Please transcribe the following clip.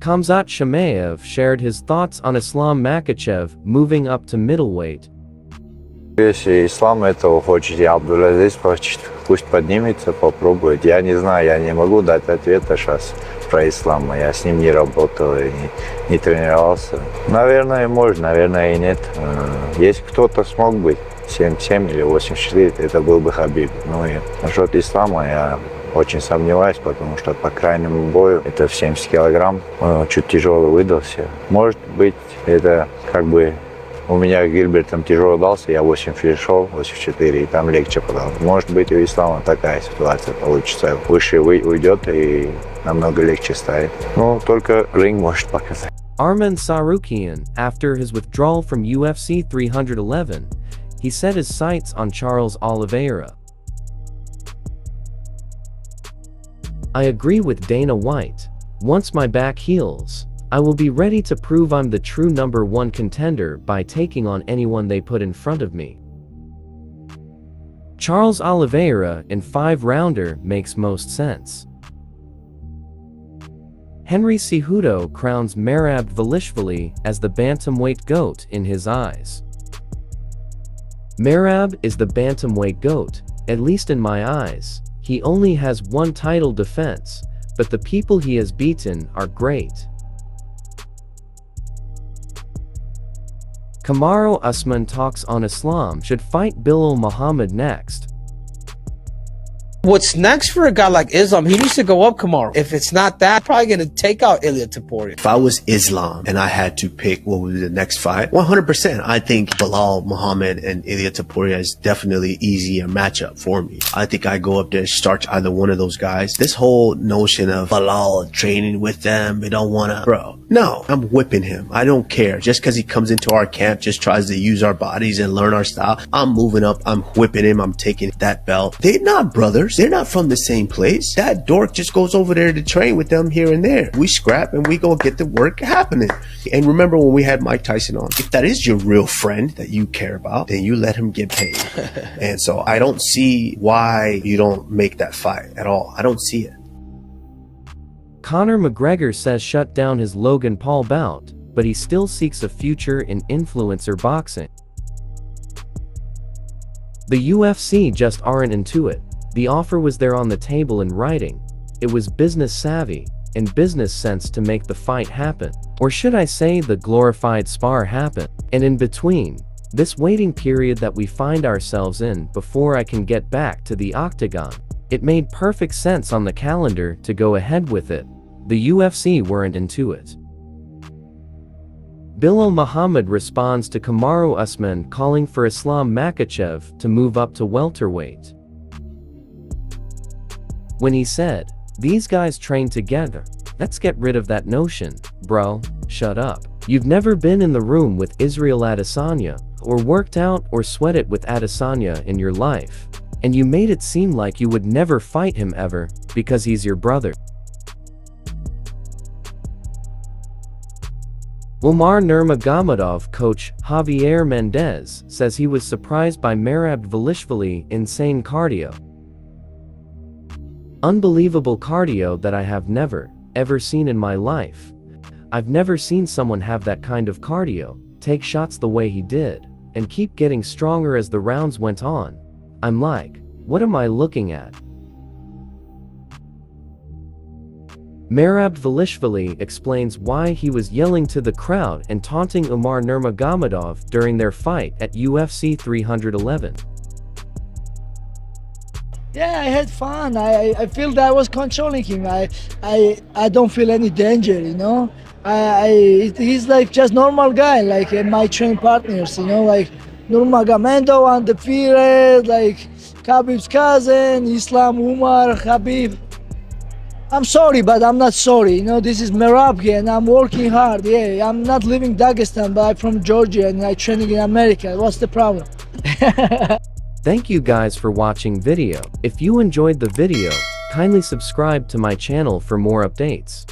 Khamzat Chimaev shared his thoughts on Islam Makhachev moving up to middleweight. Если Ислам этого хочет, я Абдулазиз хочет, пусть поднимется, попробует. Я не знаю, я не могу дать ответа сейчас про Ислама. Я с ним не работал и не тренировался. Наверное, может, наверное, и нет. Если кто-то смог быть 77 или 84, это был бы Хабиб. Ну и насчет Ислама я очень сомневаюсь, потому что по крайнему бою это в 70 килограмм, чуть тяжелый выдался. Может быть, это как бы у меня Гильбертом тяжело дался, я 8 пришел, 84, и там легче подал. Может быть, у Ислама такая ситуация получится. Выше уйдет и намного легче станет. Ну, только ринг может показать. Arman Tsarukyan, after his withdrawal from UFC 311, he set his sights on Charles Oliveira. I agree with Dana White. Once my back heals, I will be ready to prove I'm the true #1 contender by taking on anyone they put in front of me. Charles Oliveira in 5-rounder makes most sense. Henry Cejudo crowns Merab Dvalishvili as the bantamweight GOAT in his eyes. Merab is the bantamweight GOAT, at least in my eyes. He only has one title defense, but the people he has beaten are great. Kamaru Usman talks on Islam should fight Belal Muhammad next. What's next for a guy like Islam? He needs to go up Kamaru. If it's not that, probably going to take out Ilia Topuria. If I was Islam and I had to pick what would be the next fight, 100%, I think Belal Muhammad and Ilia Topuria is definitely easier matchup for me. I think I go up there, start either one of those guys. This whole notion of Belal training with them, they don't want to, bro. No, I'm whipping him. I don't care. Just because he comes into our camp, just tries to use our bodies and learn our style, I'm moving up, I'm whipping him, I'm taking that belt. They're not brothers. They're not from the same place. That dork just goes over there to train with them here and there. We scrap and we go get the work happening. And remember when we had Mike Tyson on, if that is your real friend that you care about, then you let him get paid. And so I don't see why you don't make that fight at all. I don't see it. Conor McGregor says shut down his Logan Paul bout, but he still seeks a future in influencer boxing. The UFC just aren't into it. The offer was there on the table in writing. It was business savvy and business sense to make the fight happen. Or should I say the glorified spar happen. And in between, this waiting period that we find ourselves in before I can get back to the octagon, it made perfect sense on the calendar to go ahead with it. The UFC weren't into it. Belal Muhammad responds to Kamaru Usman calling for Islam Makhachev to move up to welterweight. When he said, "These guys train together, let's get rid of that notion, bro, shut up. You've never been in the room with Israel Adesanya, or worked out or sweated with Adesanya in your life. And you made it seem like you would never fight him ever, because he's your brother." Umar Nurmagomedov coach Javier Mendez says he was surprised by Merab Dvalishvili insane cardio. Unbelievable cardio that I have never, ever seen in my life. I've never seen someone have that kind of cardio, take shots the way he did, and keep getting stronger as the rounds went on. I'm like, what am I looking at? Merab Dvalishvili explains why he was yelling to the crowd and taunting Umar Nurmagomedov during their fight at UFC 311. Yeah, I had fun. I feel that I was controlling him. I don't feel any danger, you know. He's like just normal guy, like my train partners, you know, like Nurmagomedov undefeated, like Khabib's cousin, Islam, Umar, Khabib. I'm sorry, but I'm not sorry. You know, this is Merab here, and I'm working hard. Yeah, I'm not living Dagestan, but I'm from Georgia, and I'm training in America. What's the problem? Thank you guys for watching video. If you enjoyed the video, kindly subscribe to my channel for more updates.